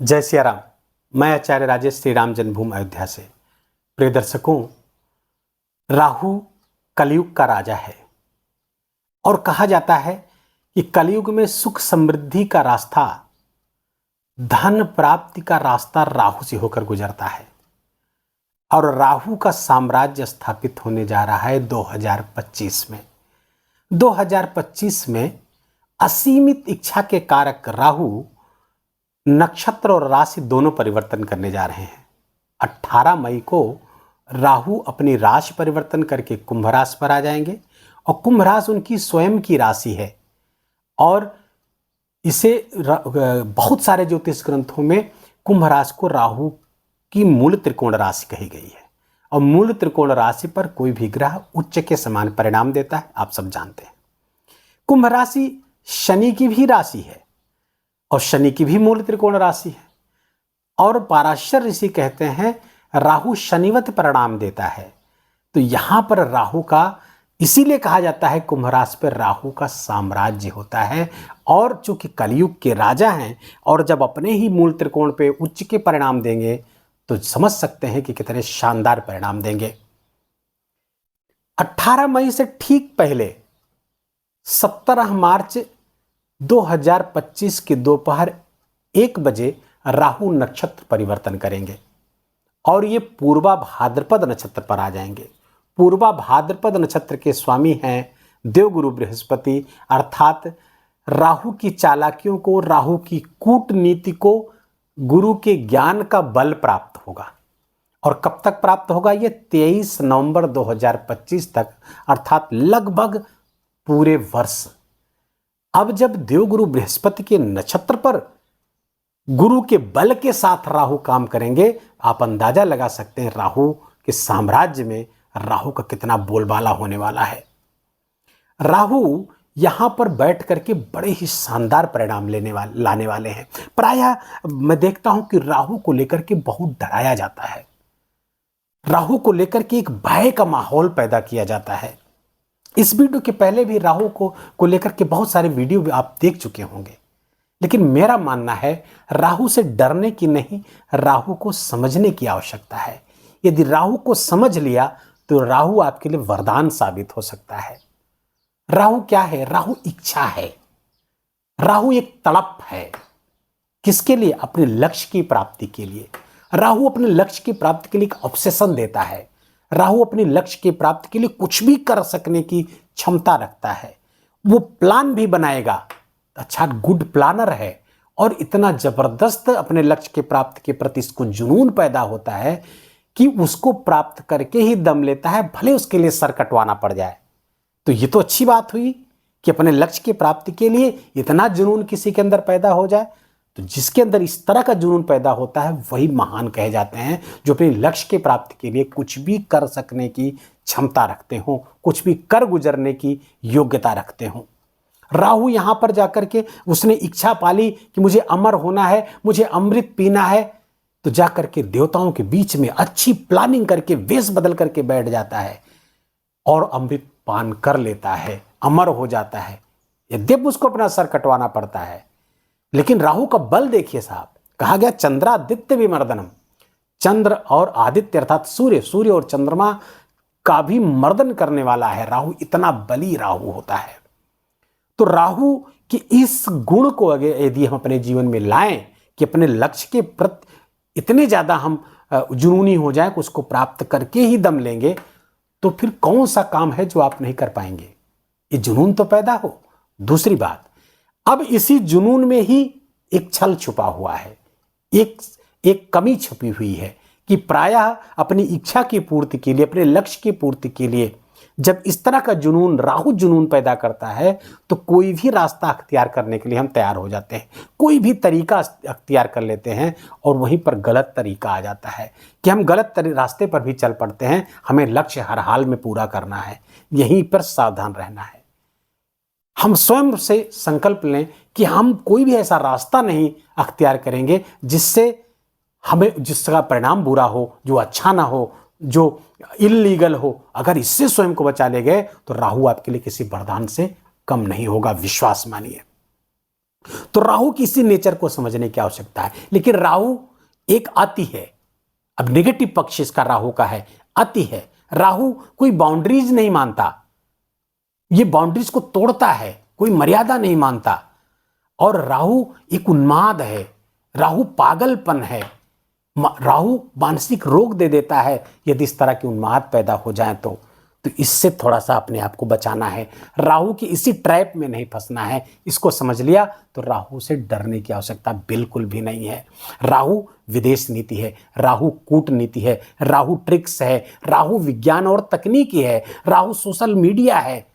जय सिया राम। मैं आचार्य राजेश श्री राम जन्मभूमि अयोध्या से। प्रिय दर्शकों, राहु कलयुग का राजा है और कहा जाता है कि कलयुग में सुख समृद्धि का रास्ता, धन प्राप्ति का रास्ता राहु से होकर गुजरता है और राहु का साम्राज्य स्थापित होने जा रहा है 2025 में। 2025 में असीमित इच्छा के कारक राहु नक्षत्र और राशि दोनों परिवर्तन करने जा रहे हैं। 18 मई को राहु अपनी राशि परिवर्तन करके कुंभ राशि पर आ जाएंगे और कुंभ राशि उनकी स्वयं की राशि है और इसे बहुत सारे ज्योतिष ग्रंथों में कुंभ राशि को राहु की मूल त्रिकोण राशि कही गई है और मूल त्रिकोण राशि पर कोई भी ग्रह उच्च के समान परिणाम देता है, आप सब जानते हैं। कुंभ राशि शनि की भी राशि है और शनि की भी मूल त्रिकोण राशि है और पाराशर ऋषि कहते हैं राहु शनिवत परिणाम देता है। तो यहां पर राहु का इसीलिए कहा जाता है कुंभ राशि पर राहु का साम्राज्य होता है और चूंकि कलयुग के राजा हैं और जब अपने ही मूल त्रिकोण पे उच्च के परिणाम देंगे तो समझ सकते हैं कि कितने शानदार परिणाम देंगे। 18 मई से ठीक पहले 17 मार्च 2025 के दोपहर 1 बजे राहु नक्षत्र परिवर्तन करेंगे और ये पूर्वा भाद्रपद नक्षत्र पर आ जाएंगे। पूर्वा भाद्रपद नक्षत्र के स्वामी हैं देवगुरु बृहस्पति, अर्थात राहु की चालाकियों को, राहु की कूटनीति को, गुरु के ज्ञान का बल प्राप्त होगा। और कब तक प्राप्त होगा? ये 23 नवंबर 2025 तक, अर्थात लगभग पूरे वर्ष। अब जब देवगुरु बृहस्पति के नक्षत्र पर गुरु के बल के साथ राहु काम करेंगे, आप अंदाजा लगा सकते हैं राहु के साम्राज्य में राहु का कितना बोलबाला होने वाला है। राहु यहां पर बैठ करके बड़े ही शानदार परिणाम लाने वाले हैं। प्रायः मैं देखता हूं कि राहु को लेकर के बहुत डराया जाता है, राहु को लेकर के एक भय का माहौल पैदा किया जाता है। इस वीडियो के पहले भी राहु को लेकर के बहुत सारे वीडियो आप देख चुके होंगे, लेकिन मेरा मानना है राहु से डरने की नहीं, राहु को समझने की आवश्यकता है। यदि राहु को समझ लिया तो राहु आपके लिए वरदान साबित हो सकता है। राहु क्या है? राहु इच्छा है, राहु एक तड़प है। किसके लिए? अपने लक्ष्य की प्राप्ति के लिए। राहु अपने लक्ष्य की प्राप्ति के लिए एक ऑब्सेशन देता है। राहु अपने लक्ष्य की प्राप्ति के लिए कुछ भी कर सकने की क्षमता रखता है। वो प्लान भी बनाएगा, अच्छा गुड प्लानर है और इतना जबरदस्त अपने लक्ष्य के प्राप्ति के प्रति इसको जुनून पैदा होता है कि उसको प्राप्त करके ही दम लेता है, भले उसके लिए सर कटवाना पड़ जाए। तो ये तो अच्छी बात हुई कि अपने लक्ष्य की प्राप्ति के लिए इतना जुनून किसी के अंदर पैदा हो जाए। तो जिसके अंदर इस तरह का जुनून पैदा होता है वही महान कहे जाते हैं, जो अपने लक्ष्य की प्राप्ति के लिए कुछ भी कर सकने की क्षमता रखते हो, कुछ भी कर गुजरने की योग्यता रखते हो। राहु यहां पर जाकर के उसने इच्छा पाली कि मुझे अमर होना है, मुझे अमृत पीना है, तो जाकर के देवताओं के बीच में अच्छी प्लानिंग करके वेश बदल करके बैठ जाता है और अमृत पान कर लेता है, अमर हो जाता है। यद्यपि उसको अपना सर कटवाना पड़ता है, लेकिन राहु का बल देखिए साहब। कहा गया चंद्रादित्य विमर्दनम, चंद्र और आदित्य अर्थात सूर्य और चंद्रमा का भी मर्दन करने वाला है राहु। इतना बली राहु होता है। तो राहु की इस गुण को यदि हम अपने जीवन में लाएं कि अपने लक्ष्य के प्रति इतने ज्यादा हम जुनूनी हो जाएं कि उसको प्राप्त करके ही दम लेंगे, तो फिर कौन सा काम है जो आप नहीं कर पाएंगे? ये जुनून तो पैदा हो। दूसरी बात, अब इसी जुनून में ही एक छल छुपा हुआ है, एक कमी छुपी हुई है कि प्रायः अपनी इच्छा की पूर्ति के लिए, अपने लक्ष्य की पूर्ति के लिए जब इस तरह का जुनून राहु जुनून पैदा करता है तो कोई भी रास्ता अख्तियार करने के लिए हम तैयार हो जाते हैं, कोई भी तरीका अख्तियार कर लेते हैं और वहीं पर गलत तरीका आ जाता है कि हम गलत रास्ते पर भी चल पड़ते हैं। हमें लक्ष्य हर हाल में पूरा करना है, यहीं पर सावधान रहना है। हम स्वयं से संकल्प लें कि हम कोई भी ऐसा रास्ता नहीं अख्तियार करेंगे जिसका परिणाम बुरा हो, जो अच्छा ना हो, जो इल्लीगल हो। अगर इससे स्वयं को बचा ले गए तो राहु आपके लिए किसी वरदान से कम नहीं होगा, विश्वास मानिए। तो राहु की इसी नेचर को समझने की आवश्यकता है। लेकिन राहु एक अति है, अब नेगेटिव पक्ष इसका राहु का है, अति है। राहु कोई बाउंड्रीज नहीं मानता, ये बाउंड्रीज को तोड़ता है, कोई मर्यादा नहीं मानता। और राहु एक उन्माद है, राहु पागलपन है, राहु मानसिक रोग दे देता है यदि इस तरह के उन्माद पैदा हो जाए तो इससे थोड़ा सा अपने आप को बचाना है, राहु की इसी ट्रैप में नहीं फंसना है। इसको समझ लिया तो राहु से डरने की आवश्यकता बिल्कुल भी नहीं है। राहु विदेश नीति है, राहु कूटनीति है, राहु ट्रिक्स है, राहु विज्ञान और तकनीकी है, राहु सोशल मीडिया है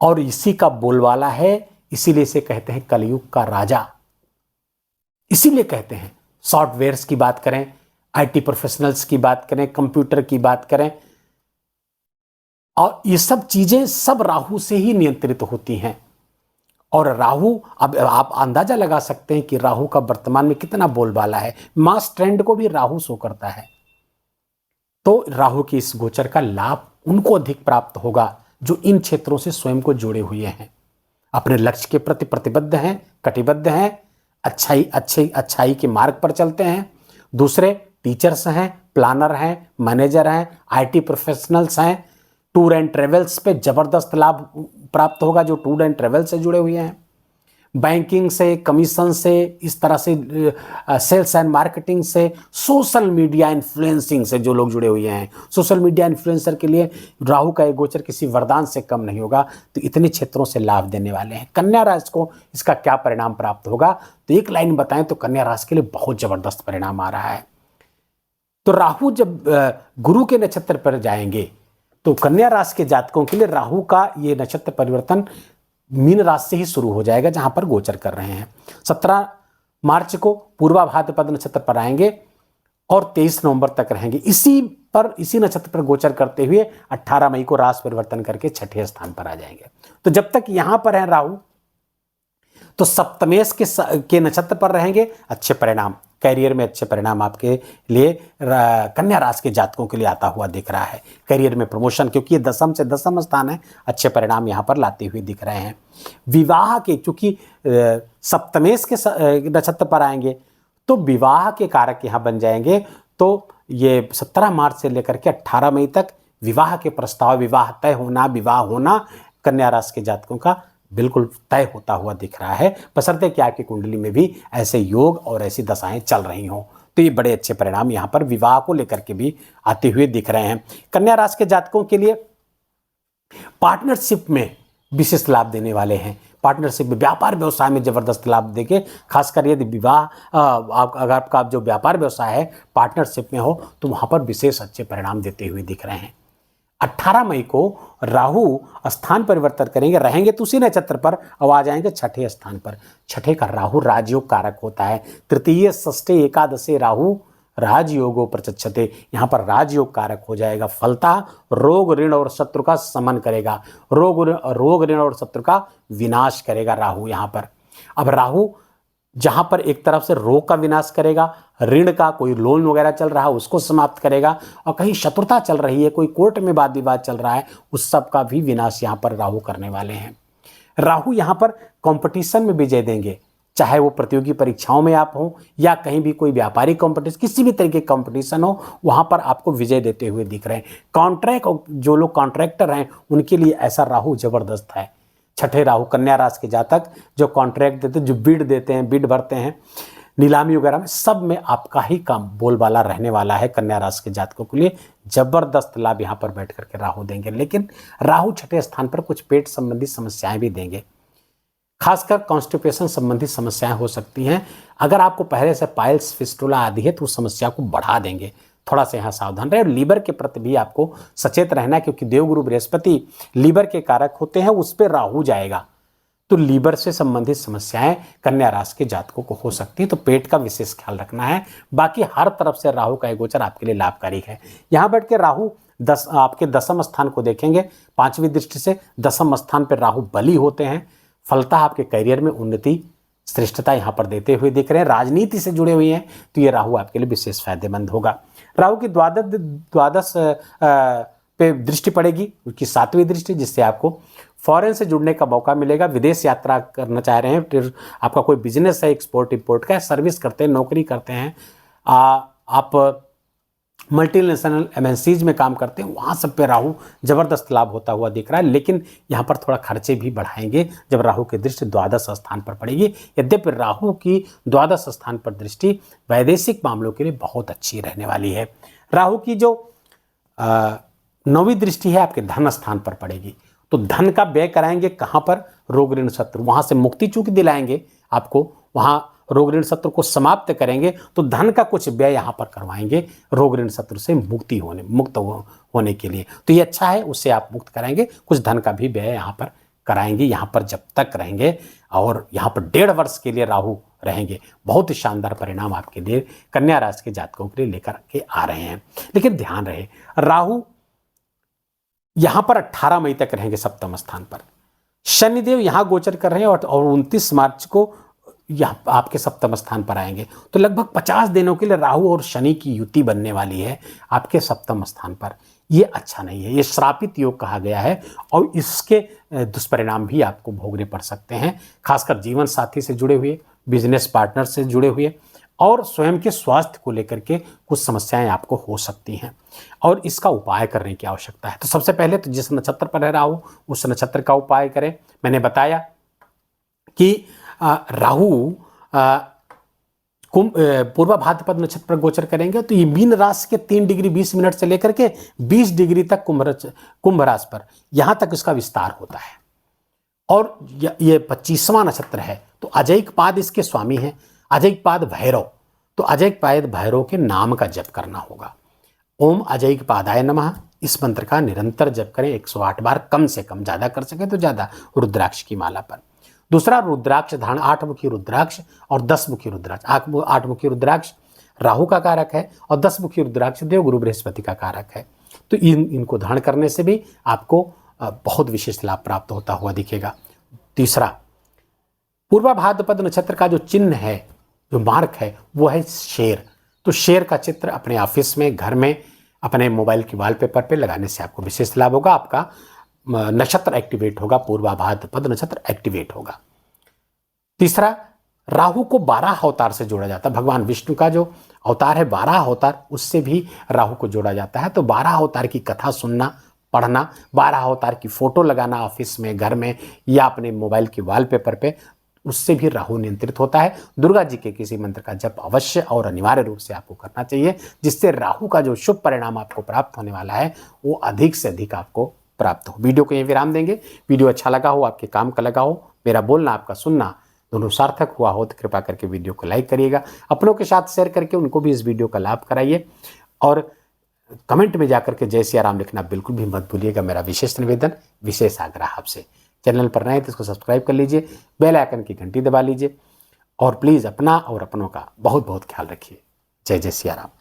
और इसी का बोलबाला है। इसीलिए इसे कहते हैं कलयुग का राजा। इसीलिए कहते हैं सॉफ्टवेयर्स की बात करें, आईटी प्रोफेशनल्स की बात करें, कंप्यूटर की बात करें, और ये सब चीजें सब राहु से ही नियंत्रित होती हैं। और राहु, अब आप अंदाजा लगा सकते हैं कि राहु का वर्तमान में कितना बोलबाला है। मास ट्रेंड को भी राहु शो करता है। तो राहु की इस गोचर का लाभ उनको अधिक प्राप्त होगा जो इन क्षेत्रों से स्वयं को जुड़े हुए हैं, अपने लक्ष्य के प्रति प्रतिबद्ध हैं, कटिबद्ध हैं, अच्छाई के मार्ग पर चलते हैं। दूसरे टीचर्स हैं, प्लानर हैं, मैनेजर हैं, आईटी प्रोफेशनल्स हैं। टूर एंड ट्रेवल्स पे जबरदस्त लाभ प्राप्त होगा जो टूर एंड ट्रेवल से जुड़े हुए हैं। बैंकिंग से, कमीशन से, इस तरह से सेल्स एंड मार्केटिंग से, सोशल मीडिया इन्फ्लुएंसिंग से जो लोग जुड़े हुए हैं, सोशल मीडिया इन्फ्लुएंसर के लिए राहु का एक गोचर किसी वरदान से कम नहीं होगा। तो इतने क्षेत्रों से लाभ देने वाले हैं। कन्या राशि को इसका क्या परिणाम प्राप्त होगा, तो एक लाइन बताएं तो कन्या राशि के लिए बहुत जबरदस्त परिणाम आ रहा है। तो राहु जब गुरु के नक्षत्र पर जाएंगे तो कन्या राशि के जातकों के लिए राहु का ये नक्षत्र परिवर्तन मीन राशि से ही शुरू हो जाएगा जहां पर गोचर कर रहे हैं। 17 मार्च को पूर्वा भाद्रपद नक्षत्र पर आएंगे और 23 नवंबर तक रहेंगे। इसी नक्षत्र पर गोचर करते हुए 18 मई को राशि परिवर्तन करके छठे स्थान पर आ जाएंगे। तो जब तक यहां पर है राहु तो सप्तमेश के नक्षत्र पर रहेंगे। अच्छे परिणाम, करियर में अच्छे परिणाम आपके लिए कन्या राशि के जातकों के लिए आता हुआ दिख रहा है। करियर में प्रमोशन, क्योंकि ये दशम से दशम स्थान है, अच्छे परिणाम यहाँ पर लाते हुए दिख रहे हैं। विवाह के, क्योंकि सप्तमेश के नक्षत्र पर आएंगे तो विवाह के कारक यहाँ बन जाएंगे। तो ये 17 मार्च से लेकर के 18 मई तक विवाह के प्रस्ताव, विवाह तय होना, विवाह होना कन्या राशि के जातकों का बिल्कुल तय होता हुआ दिख रहा है, बशर्ते कि आपकी कुंडली में भी ऐसे योग और ऐसी दशाएं चल रही हों। तो ये बड़े अच्छे परिणाम यहाँ पर विवाह को लेकर के भी आते हुए दिख रहे हैं। कन्या राशि के जातकों के लिए पार्टनरशिप में विशेष लाभ देने वाले हैं। पार्टनरशिप में, व्यापार व्यवसाय में जबरदस्त लाभ देंगे। खासकर यदि विवाह अगर आपका जो व्यापार व्यवसाय है पार्टनरशिप में हो तो वहाँ पर विशेष अच्छे परिणाम देते हुए दिख रहे हैं। 18 मई को राहु स्थान परिवर्तन करेंगे, रहेंगे तो उसी नक्षत्र पर और आ जाएंगे छठे स्थान पर। छठे का राहु राजयोग कारक होता है। तृतीय, षष्ठे, एकादशे राहु राजयोगो प्रचक्षते, यहाँ पर राजयोग कारक हो जाएगा। फलता रोग, ऋण और शत्रु का समन करेगा, रोग ऋण और शत्रु का विनाश करेगा राहु यहाँ पर। अब राहु जहां पर एक तरफ से रोग का विनाश करेगा, ऋण का, कोई लोन वगैरह चल रहा है उसको समाप्त करेगा, और कहीं शत्रुता चल रही है, कोई कोर्ट में वाद विवाद चल रहा है, उस सब का भी विनाश यहां पर राहु करने वाले हैं। राहु यहां पर कंपटीशन में विजय देंगे, चाहे वो प्रतियोगी परीक्षाओं में आप हो या कहीं भी कोई व्यापारिक कंपटीशन, किसी भी तरीके का कंपटीशन हो, वहां पर आपको विजय देते हुए दिख रहे हैं। कॉन्ट्रैक्ट, जो लोग कॉन्ट्रैक्टर हैं उनके लिए ऐसा राहु जबरदस्त है। छठे राहु कन्या राशि के जातक जो कॉन्ट्रैक्ट देते हैं, जो बिड देते हैं, बिड भरते हैं नीलामी वगैरह में, सब में आपका ही काम बोलबाला रहने वाला है। कन्या राशि के जातकों के लिए जबरदस्त लाभ यहाँ पर बैठ करके राहु देंगे। लेकिन राहु छठे स्थान पर कुछ पेट संबंधी समस्याएं भी देंगे, खासकर कॉन्स्टिपेशन संबंधी समस्याएं हो सकती हैं। अगर आपको पहले से पाइल्स, फिस्टुला आदि है तो उस समस्या को बढ़ा देंगे। थोड़ा सा यहाँ सावधान रहे। और लीवर के प्रति भी आपको सचेत रहना है, क्योंकि देवगुरु बृहस्पति लीवर के कारक होते हैं, उस पर राहु जाएगा तो लीवर से संबंधित समस्याएं कन्या राशि के जातकों को हो सकती है। तो पेट का विशेष ख्याल रखना है। बाकी हर तरफ से राहु का गोचर आपके लिए लाभकारी है। यहाँ बैठ के राहु आपके दशम स्थान को देखेंगे, 5वीं दृष्टि से दशम स्थान पर राहु बली होते हैं। फलतः आपके करियर में उन्नति, श्रेष्ठता यहाँ पर देते हुए दिख रहे हैं। राजनीति से जुड़े हुए हैं तो ये राहु आपके लिए विशेष फायदेमंद होगा। राहु की द्वादश पे दृष्टि पड़ेगी, उसकी 7वीं दृष्टि, जिससे आपको फॉरेन से जुड़ने का मौका मिलेगा, विदेश यात्रा करना चाह रहे हैं, फिर आपका कोई बिजनेस है, एक्सपोर्ट इंपोर्ट का, सर्विस करते हैं, नौकरी करते हैं, आप मल्टीनेशनल एमएनसीज में काम करते हैं, वहाँ सब पे राहु जबरदस्त लाभ होता हुआ दिख रहा है। लेकिन यहाँ पर थोड़ा खर्चे भी बढ़ाएंगे जब राहु की दृष्टि द्वादश स्थान पर पड़ेगी। यद्यपि राहु की द्वादश स्थान पर दृष्टि वैदेशिक मामलों के लिए बहुत अच्छी रहने वाली है। राहु की जो 9वीं दृष्टि है आपके धन स्थान पर पड़ेगी, तो धन का व्यय कराएंगे कहाँ पर? रोग ऋण शत्रु, वहाँ से मुक्ति चूक दिलाएंगे आपको, वहाँ रोग ऋण शत्रु को समाप्त करेंगे, तो धन का कुछ व्यय यहाँ पर करवाएंगे रोग ऋण शत्रु से मुक्त होने के लिए। तो ये अच्छा है, उससे आप मुक्त कराएंगे, कुछ धन का भी व्यय यहाँ पर कराएंगे। यहाँ पर जब तक रहेंगे और यहाँ पर 1.5 वर्ष के लिए राहु रहेंगे, बहुत ही शानदार परिणाम आपके लिए कन्या राशि के जातकों के लिए लेकर के आ रहे हैं। लेकिन ध्यान रहे, राहु यहाँ पर 18 मई तक रहेंगे सप्तम स्थान पर, शनिदेव यहाँ गोचर कर रहे हैं और 29 मार्च को यहाँ आपके सप्तम स्थान पर आएंगे। तो लगभग 50 दिनों के लिए राहु और शनि की युति बनने वाली है आपके सप्तम स्थान पर। ये अच्छा नहीं है, ये श्रापित योग कहा गया है और इसके दुष्परिणाम भी आपको भोगने पड़ सकते हैं, खासकर जीवन साथी से जुड़े हुए, बिजनेस पार्टनर से जुड़े हुए और स्वयं के स्वास्थ्य को लेकर के कुछ समस्याएं आपको हो सकती हैं और इसका उपाय करने की आवश्यकता है। तो सबसे पहले तो जिस नक्षत्र पर रह राहु उस नक्षत्र का उपाय करें। मैंने बताया कि राहु पूर्वा भाद्रपद नक्षत्र पर गोचर करेंगे, तो ये मीन राशि के 3 डिग्री 20 मिनट से लेकर के 20 डिग्री तक कुंभ राशि पर यहां तक इसका विस्तार होता है और ये 25वां नक्षत्र है। तो अजैक पाद इसके स्वामी हैं, अजैक पाद भैरव। तो अजैक पाद भैरव के नाम का जप करना होगा। ओम अजैक पादाय नमः, इस मंत्र का निरंतर जप करें 108 बार, कम से कम, ज्यादा कर सके तो ज्यादा, रुद्राक्ष की माला पर। दूसरा, रुद्राक्ष धारण, 8 मुखी रुद्राक्ष और 10 मुखी रुद्राक्ष। 8 मुखी रुद्राक्ष राहु का कारक है और 10 मुखी रुद्राक्ष देवगुरु बृहस्पति का कारक है। तो इनको धारण करने से भी आपको बहुत विशेष लाभ प्राप्त होता हुआ दिखेगा। तीसरा, पूर्वा भाद्रपद नक्षत्र का जो चिन्ह है, जो मार्क है, वो है शेर। तो शेर का चित्र अपने ऑफिस में, घर में, अपने मोबाइल के वॉलपेपर पे लगाने से आपको विशेष लाभ होगा। आपका नक्षत्र एक्टिवेट होगा, पूर्वा भाद्रपद नक्षत्र एक्टिवेट होगा। तीसरा, राहु को 12 अवतार से जोड़ा जाता है। भगवान विष्णु का जो अवतार है 12 अवतार, उससे भी राहु को जोड़ा जाता है। तो 12 अवतार की कथा सुनना, पढ़ना, 12 अवतार की फोटो लगाना ऑफिस में, घर में या अपने मोबाइल के वॉलपेपर पे, उससे भी राहु नियंत्रित होता है। दुर्गा जी के किसी मंत्र का जप अवश्य और अनिवार्य रूप से आपको करना चाहिए, जिससे राहु का जो शुभ परिणाम आपको प्राप्त होने वाला है वो अधिक से अधिक आपको प्राप्त हो। वीडियो को यहीं विराम देंगे। वीडियो अच्छा लगा हो, आपके काम का लगा हो, मेरा बोलना आपका सुनना दोनों सार्थक हुआ हो, तो कृपा करके वीडियो को लाइक करिएगा, अपनों के साथ शेयर करके उनको भी इस वीडियो का लाभ कराइए और कमेंट में जाकर के जय सिया राम लिखना बिल्कुल भी मत भूलिएगा। मेरा विशेष निवेदन, विशेष आग्रह आपसे। चैनल पर नए तो इसको सब्सक्राइब कर लीजिए, बेल आइकन की घंटी दबा लीजिए और प्लीज़ अपना और अपनों का बहुत बहुत ख्याल रखिए। जय जय सिया राम।